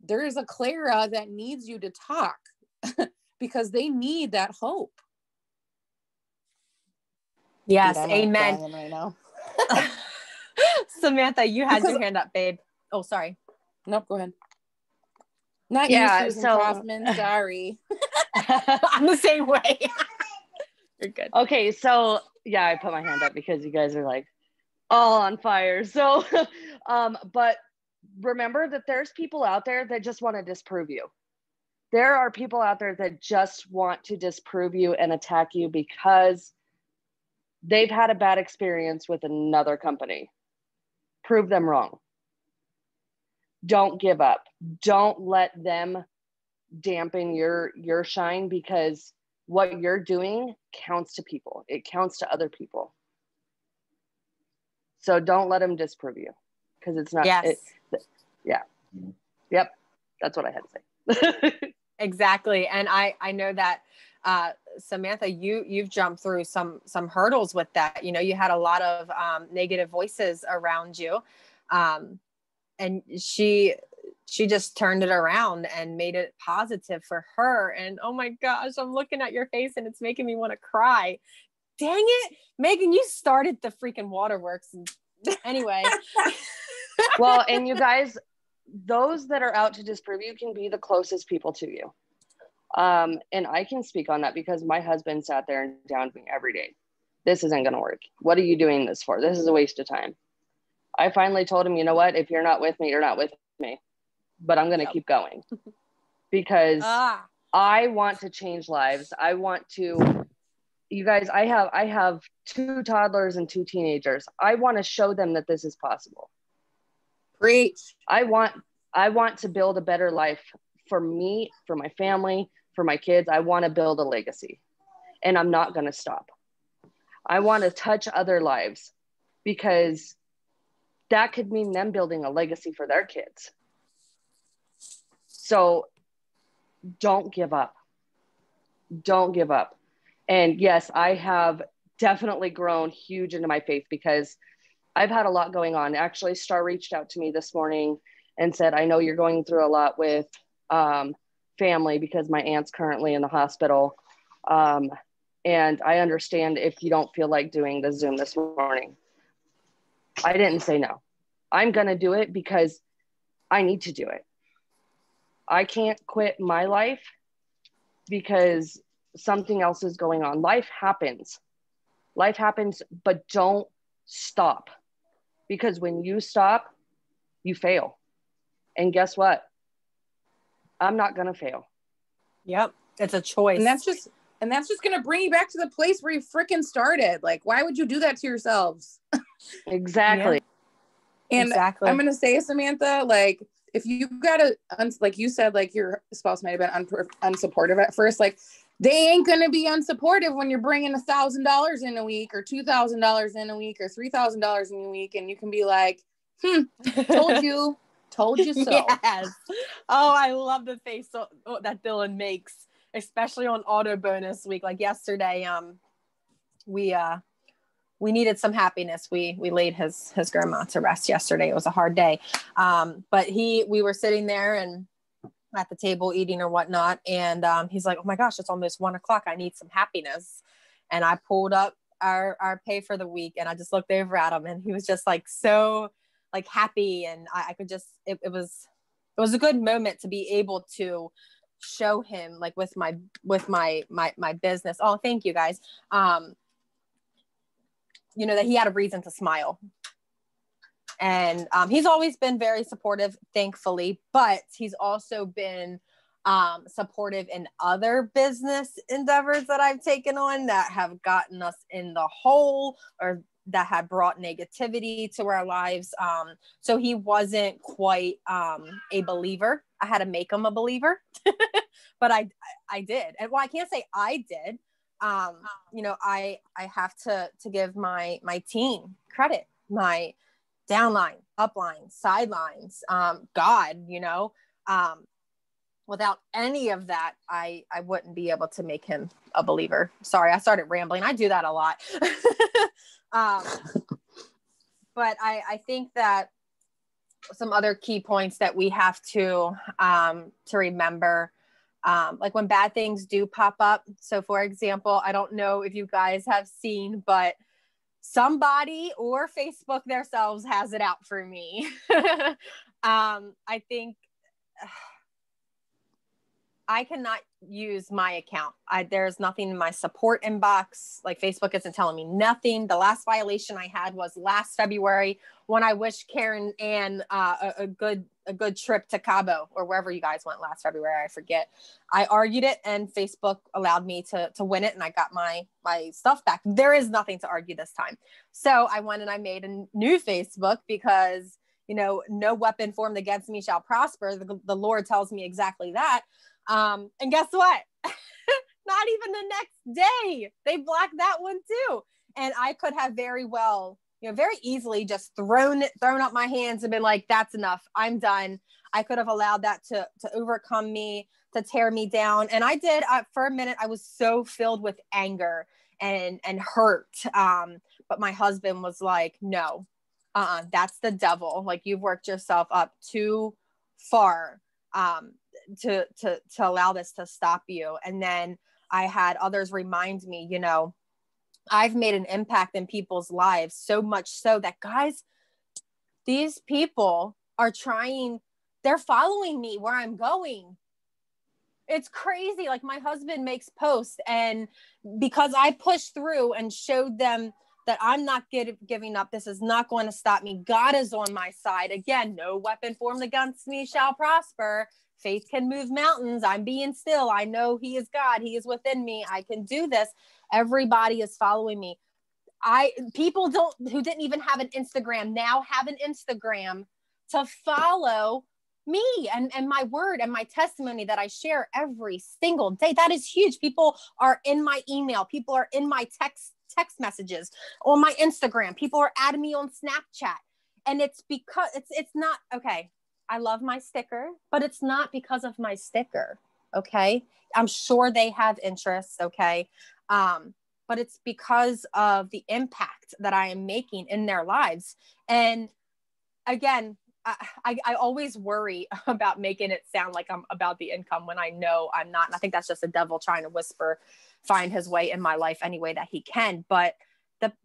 there is a Clara that needs you to talk because they need that hope. Yes. Dude, I'm amen. dying right now. Samantha, you had your hand up, babe. Oh, sorry. Nope, go ahead. Not Yeah, you, Susan so- Kaufman. Sorry. I'm the same way. You're good. Okay, so yeah, I put my hand up because you guys are like all on fire. So, but remember that there's people out there that just want to disprove you. There are people out there that just want to disprove you and attack you because they've had a bad experience with another company. Prove them wrong. Don't give up. Don't let them dampen your shine, because what you're doing counts to people. It counts to other people. So don't let them disprove you, because it's not. Yes. Yeah. Yep. That's what I had to say. Exactly. And I know that Samantha, you've jumped through some hurdles with that. You know, you had a lot of negative voices around you. And she just turned it around and made it positive for her. And oh my gosh, I'm looking at your face and it's making me want to cry. Dang it, Meghan, you started the freaking waterworks. Anyway. Well, and you guys, those that are out to disprove you can be the closest people to you. And I can speak on that because my husband sat there and downed me every day. This isn't going to work. What are you doing this for? This is a waste of time. I finally told him, you know what? If you're not with me, you're not with me. But I'm going to keep going because I want to change lives. I want to, you guys, I have 2 toddlers and 2 teenagers. I want to show them that this is possible. Preach. I want to build a better life for me, for my family, for my kids. I want to build a legacy, and I'm not going to stop. I want to touch other lives because that could mean them building a legacy for their kids. So don't give up. Don't give up. And yes, I have definitely grown huge into my faith because I've had a lot going on. Actually, Starr reached out to me this morning and said, I know you're going through a lot with family because my aunt's currently in the hospital. And I understand if you don't feel like doing the Zoom this morning. I didn't say no. I'm going to do it because I need to do it. I can't quit my life because something else is going on. Life happens. Life happens, but don't stop, because when you stop, you fail. And guess what? I'm not going to fail. Yep. It's a choice. And that's just going to bring you back to the place where you freaking started. Like, why would you do that to yourselves? Exactly. Yeah. And exactly. I'm going to say, Samantha, like, if you got like you said, like your spouse might have been unsupportive at first, like they ain't going to be unsupportive when you're bringing $1,000 in a week or $2,000 in a week or $3,000 in a week. And you can be like, told you so. Yes. Oh, I love the face that Dylan makes, especially on auto bonus week. Like yesterday, we needed some happiness. We laid his grandma to rest yesterday. It was a hard day. But we were sitting there and at the table eating or whatnot. And he's like, oh my gosh, it's almost 1:00. I need some happiness. And I pulled up our pay for the week and I just looked over at him and he was just like, so like happy. And I could just, it was a good moment to be able to show him, like with my business. Oh, thank you guys. You know, that he had a reason to smile. And he's always been very supportive, thankfully, but he's also been supportive in other business endeavors that I've taken on that have gotten us in the hole or that have brought negativity to our lives. So he wasn't quite a believer. I had to make him a believer, but I did. And well, I can't say I did. You know, I have to give my team credit, my downline, upline, sidelines, God, you know, without any of that, I wouldn't be able to make him a believer. Sorry, I started rambling. I do that a lot. But I think that some other key points that we have to remember, like when bad things do pop up. So for example, I don't know if you guys have seen, but somebody or Facebook themselves has it out for me. I think I cannot use my account. There's nothing in my support inbox. Like Facebook isn't telling me nothing. The last violation I had was last February when I wished Karen Ann a good trip to Cabo or wherever you guys went last February. I forget. I argued it and Facebook allowed me to win it and I got my stuff back. There is nothing to argue this time. So I went and I made a new Facebook because, you know, no weapon formed against me shall prosper. The Lord tells me exactly that. And guess what? Not even the next day, they blocked that one too. And I could have very well, you know, very easily just thrown up my hands and been like, that's enough. I'm done. I could have allowed that to overcome me, to tear me down. And I did. For a minute, I was so filled with anger and hurt. But my husband was like, no, that's the devil. Like you've worked yourself up too far. To allow this to stop you. And then I had others remind me, you know, I've made an impact in people's lives so much so that guys, these people are they're following me where I'm going. It's crazy. Like my husband makes posts and because I pushed through and showed them that I'm not giving up. This is not going to stop me. God is on my side. Again, no weapon formed against me shall prosper. Faith can move mountains. I'm being still. I know he is God. He is within me. I can do this. Everybody is following me. People who didn't even have an Instagram now have an Instagram to follow me and my word and my testimony that I share every single day. That is huge. People are in my email. People are in my text messages on my Instagram. People are adding me on Snapchat. And it's because it's not okay. I love my sticker, but it's not because of my sticker. Okay. I'm sure they have interests. Okay. But it's because of the impact that I am making in their lives. And again, I always worry about making it sound like I'm about the income when I know I'm not. And I think that's just the devil trying to find his way in my life any way that he can. But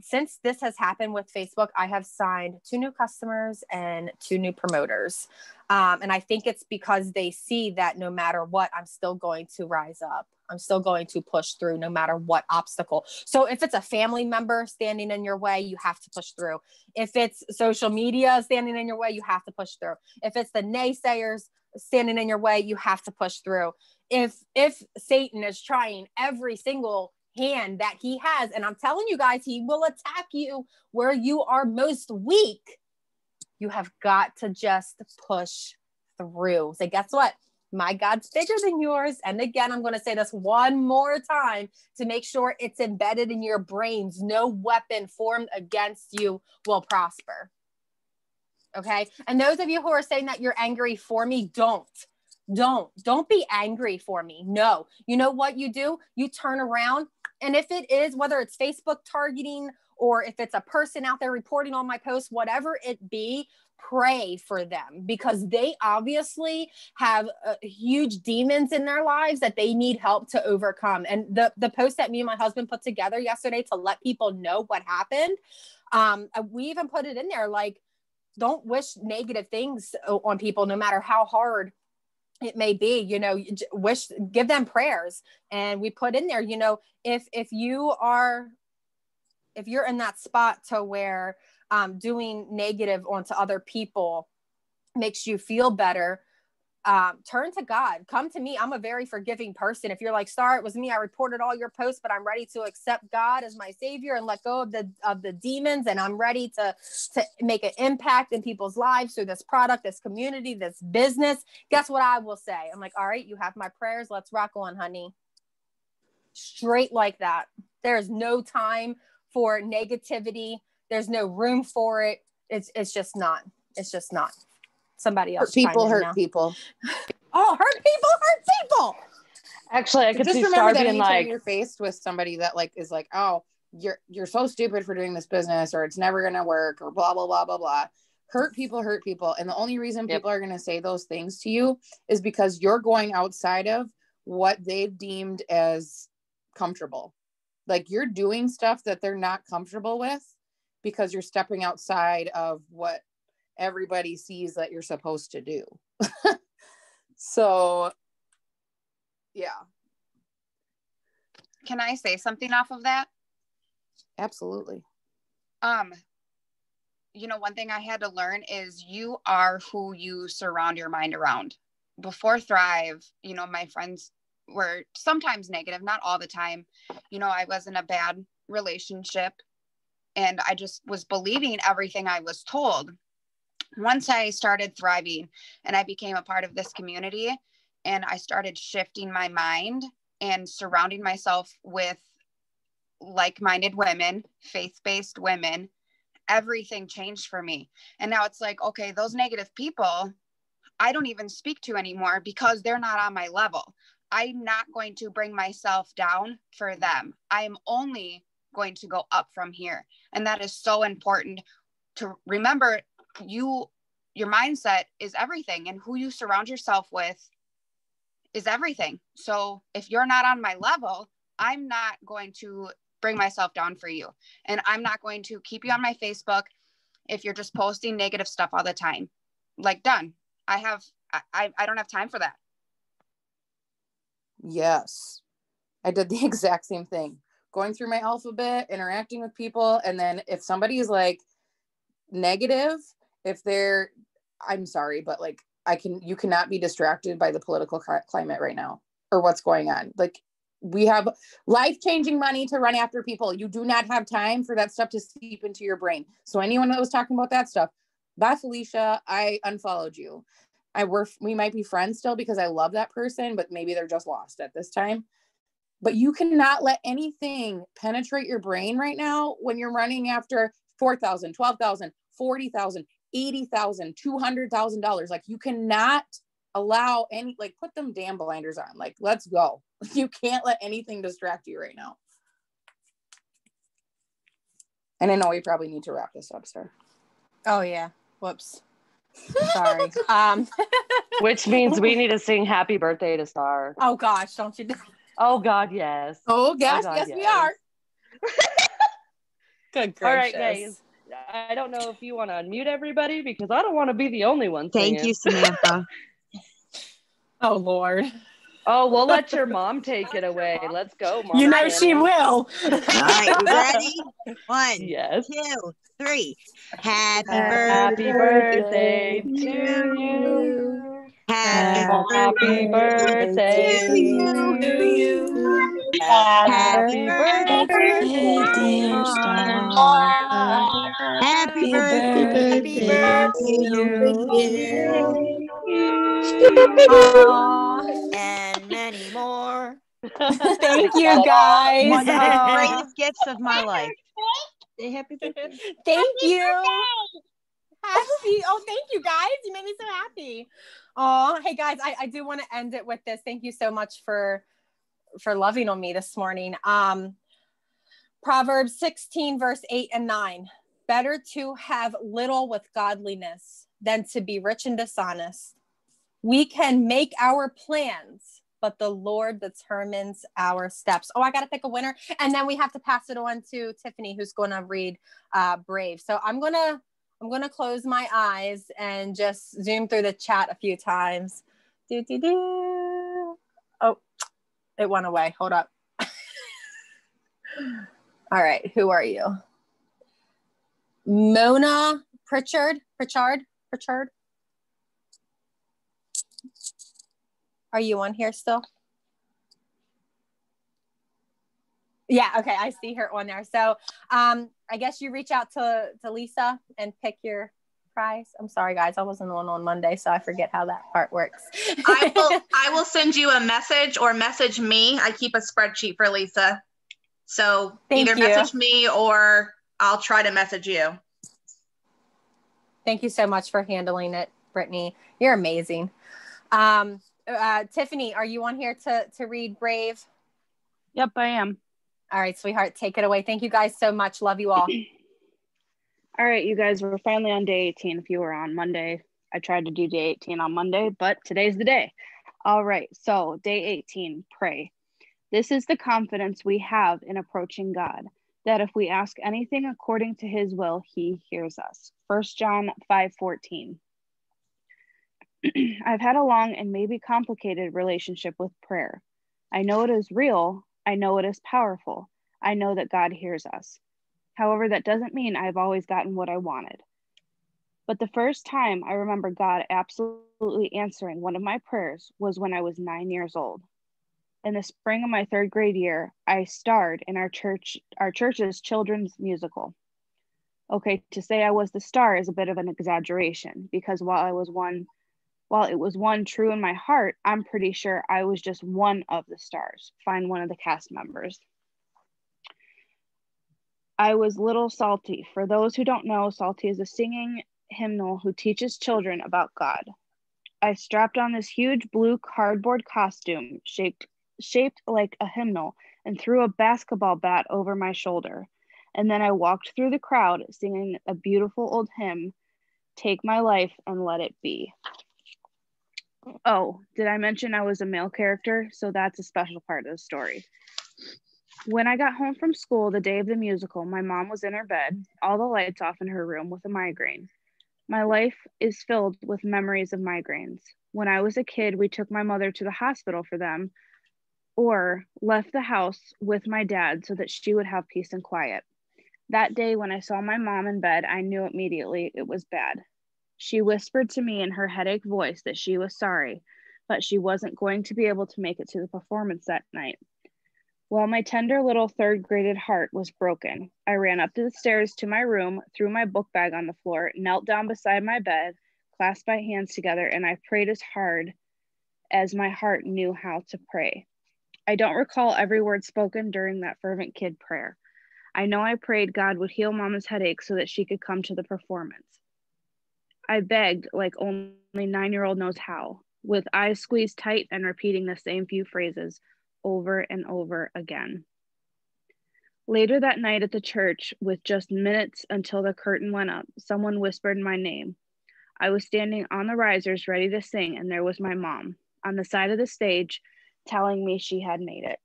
since this has happened with Facebook, I have signed 2 new customers and 2 new promoters. And I think it's because they see that no matter what, I'm still going to rise up. I'm still going to push through no matter what obstacle. So if it's a family member standing in your way, you have to push through. If it's social media standing in your way, you have to push through. If it's the naysayers standing in your way, you have to push through. If Satan is trying every single hand that he has, and I'm telling you guys, he will attack you where you are most weak, you have got to just push through. So guess what? My God's bigger than yours. And again, I'm going to say this one more time to make sure it's embedded in your brains. No weapon formed against you will prosper. Okay. And those of you who are saying that you're angry for me, don't be angry for me. No, you know what you do? You turn around, and if it is, whether it's Facebook targeting or if it's a person out there reporting on my post, whatever it be, pray for them, because they obviously have huge demons in their lives that they need help to overcome. And the post that me and my husband put together yesterday to let people know what happened, we even put it in there, like, don't wish negative things on people, no matter how hard it may be, you know, give them prayers. And we put in there, you know, if you're in that spot to where doing negative onto other people makes you feel better, turn to God. Come to me. I'm a very forgiving person. If you're like, Starr, it was me, I reported all your posts, but I'm ready to accept God as my savior and let go of the demons, and I'm ready to make an impact in people's lives through this product, this community, this business. Guess what I will say? I'm like, all right, you have my prayers. Let's rock on, honey. Straight like that. There's no time for negativity. There's no room for it. It's just not. It's just not. Somebody else. Hurt people. Oh, hurt people. Actually, I could just see remember Starr that being anytime like, you're faced with somebody that like is like, oh, you're so stupid for doing this business, or it's never gonna work, or blah blah blah blah blah. Hurt people, and the only reason people are gonna say those things to you is because you're going outside of what they've deemed as comfortable. Like, you're doing stuff that they're not comfortable with because you're stepping outside of what everybody sees that you're supposed to do. So yeah. Can I say something off of that? Absolutely. You know, one thing I had to learn is you are who you surround your mind around. Before Thrive, you know, my friends were sometimes negative, not all the time. You know, I was in a bad relationship and I just was believing everything I was told. Once I started thriving and I became a part of this community and I started shifting my mind and surrounding myself with like-minded women, faith-based women, everything changed for me. And now it's like, okay, those negative people, I don't even speak to anymore because they're not on my level. I'm not going to bring myself down for them. I'm only going to go up from here. And that is so important to remember. Your mindset is everything, and who you surround yourself with is everything. So if you're not on my level, I'm not going to bring myself down for you. And I'm not going to keep you on my Facebook if you're just posting negative stuff all the time. Like, done. I don't have time for that. Yes. I did the exact same thing. Going through my alphabet, interacting with people, and then if somebody is like negative, I'm sorry, but like you cannot be distracted by the political climate right now or what's going on. Like, we have life-changing money to run after people. You do not have time for that stuff to seep into your brain. So anyone that was talking about that stuff, bye, Felicia, I unfollowed you. We might be friends still because I love that person, but maybe they're just lost at this time. But you cannot let anything penetrate your brain right now when you're running after $4,000, $12,000, $40,000, $80,000, $200,000. Like, you cannot allow put them damn blinders on. Like, let's go. You can't let anything distract you right now. And I know we probably need to wrap this up, sir. Oh yeah. Whoops. Sorry. Which means we need to sing happy birthday to Starr. Oh gosh, don't you? Oh God, yes. Oh gosh, yes, we are. Good gracious. All right, guys. I don't know if you want to unmute everybody because I don't want to be the only one singing. Thank you, Samantha. Oh, Lord. Oh, we'll let your mom take it away. Let's go, Mom. You know she will. All right, you ready? 1, Yes. 2, 3. Happy Happy birthday to you. Happy birthday to you. Happy birthday, dear Starr. Happy birthday to you. Aw. And many more. Thank you, guys. One of the greatest gifts of my life. Say happy birthday. Thank you. Thank you, guys. You made me so happy. Oh, hey, guys, I do want to end it with this. Thank you so much for loving on me this morning. Proverbs 16, verse 8 and 9. Better to have little with godliness than to be rich and dishonest. We can make our plans, but the Lord determines our steps. Oh, I got to pick a winner. And then we have to pass it on to Tiffany, who's going to read Brave. So I'm going to close my eyes and just zoom through the chat a few times. Oh, it went away. Hold up. All right. Who are you? Mona Pritchard. Are you on here still? Yeah. Okay. I see her on there. So, I guess you reach out to Lisa and pick your prize. I'm sorry, guys. I wasn't on Monday, so I forget how that part works. I will send you a message or message me. I keep a spreadsheet for Lisa. So either message me or I'll try to message you. Thank you so much for handling it, Brittany. You're amazing. Tiffany, are you on here to read Brave? Yep, I am. All right, sweetheart, take it away. Thank you guys so much. Love you all. All right, you guys, we're finally on day 18. If you were on Monday, I tried to do day 18 on Monday, but today's the day. All right, so day 18, pray. This is the confidence we have in approaching God, that if we ask anything according to his will, he hears us. 1 John 5:14. I've had a long and maybe complicated relationship with prayer. I know it is real. I know it is powerful. I know that God hears us. However, that doesn't mean I've always gotten what I wanted. But the first time I remember God absolutely answering one of my prayers was when I was 9 years old. In the spring of my 3rd grade year, I starred in our church's children's musical. Okay, to say I was the star is a bit of an exaggeration, because while it was one true in my heart, I'm pretty sure I was just one of the stars. Find one of the cast members. I was Little Salty. For those who don't know, Salty is a singing hymnal who teaches children about God. I strapped on this huge blue cardboard costume shaped like a hymnal and threw a basketball bat over my shoulder. And then I walked through the crowd singing a beautiful old hymn, Take My Life and Let It Be. Oh, did I mention I was a male character? So that's a special part of the story. When I got home from school the day of the musical, my mom was in her bed, all the lights off in her room with a migraine. My life is filled with memories of migraines. When I was a kid, we took my mother to the hospital for them, or left the house with my dad so that she would have peace and quiet. That day when I saw my mom in bed, I knew immediately it was bad. She whispered to me in her headache voice that she was sorry, but she wasn't going to be able to make it to the performance that night. While my tender little 3rd graded heart was broken, I ran up the stairs to my room, threw my book bag on the floor, knelt down beside my bed, clasped my hands together, and I prayed as hard as my heart knew how to pray. I don't recall every word spoken during that fervent kid prayer. I know I prayed God would heal Mama's headache so that she could come to the performance. I begged like only 9-year-old knows how, with eyes squeezed tight and repeating the same few phrases over and over again. Later that night at the church, with just minutes until the curtain went up, someone whispered my name. I was standing on the risers ready to sing, and there was my mom on the side of the stage telling me she had made it.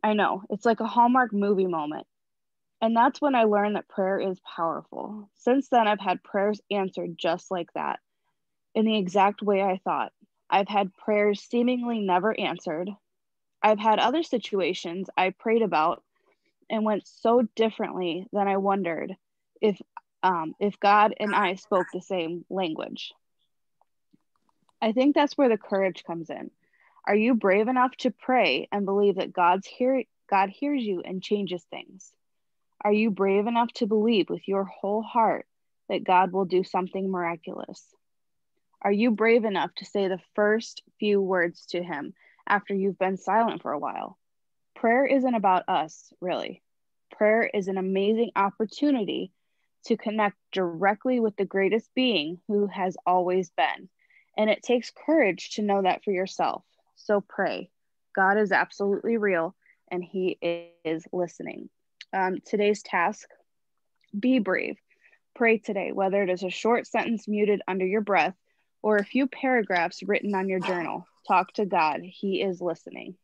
I know, it's like a Hallmark movie moment. And that's when I learned that prayer is powerful. Since then, I've had prayers answered just like that, in the exact way I thought. I've had prayers seemingly never answered. I've had other situations I prayed about and went so differently than I wondered if God and I spoke the same language. I think that's where the courage comes in. Are you brave enough to pray and believe that God hears you and changes things? Are you brave enough to believe with your whole heart that God will do something miraculous? Are you brave enough to say the first few words to him after you've been silent for a while? Prayer isn't about us, really. Prayer is an amazing opportunity to connect directly with the greatest being who has always been. And it takes courage to know that for yourself. So pray. God is absolutely real and he is listening. Today's task, be brave. Pray today, whether it is a short sentence muted under your breath or a few paragraphs written on your journal. Talk to God. He is listening.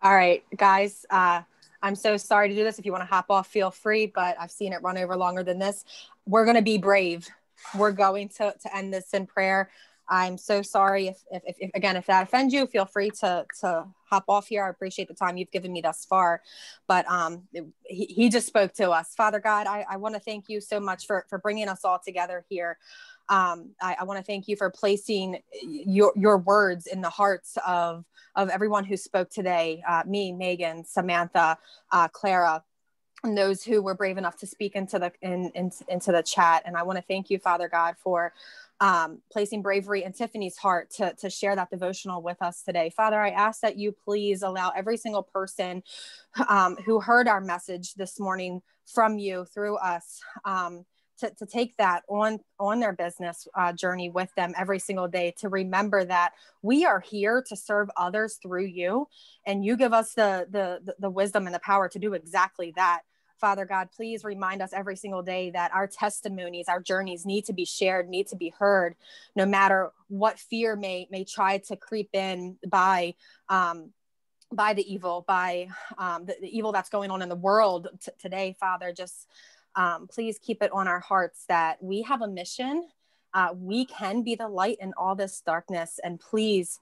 All right, guys. I'm so sorry to do this. If you want to hop off, feel free, but I've seen it run over longer than this. We're going to be brave. We're going to end this in prayer. I'm so sorry if that offends you, feel free to hop off here. I appreciate the time you've given me thus far, but he just spoke to us. Father God, I want to thank you so much for bringing us all together here. I want to thank you for placing your words in the hearts of everyone who spoke today. Me, Meghan, Samantha, Clara, and those who were brave enough to speak into the chat. And I want to thank you, Father God, for placing bravery in Tiffany's heart to share that devotional with us today. Father, I ask that you please allow every single person who heard our message this morning from you through us to take that on their business journey with them every single day, to remember that we are here to serve others through you, and you give us the wisdom and the power to do exactly that. Father God, please remind us every single day that our testimonies, our journeys need to be shared, need to be heard, no matter what fear may try to creep in by the evil, the evil that's going on in the world today. Father, just please keep it on our hearts that we have a mission. We can be the light in all this darkness, and please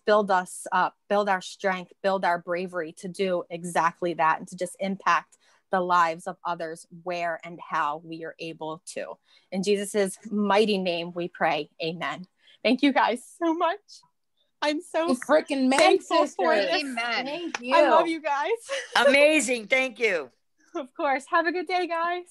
build us up, build our strength, build our bravery to do exactly that, and to just impact the lives of others where and how we are able to. In Jesus's mighty name we pray. Amen. Thank you guys so much. I'm so freaking thankful for this. Amen. Thank you. I love you guys. Amazing. Thank you. Of course. Have a good day, guys.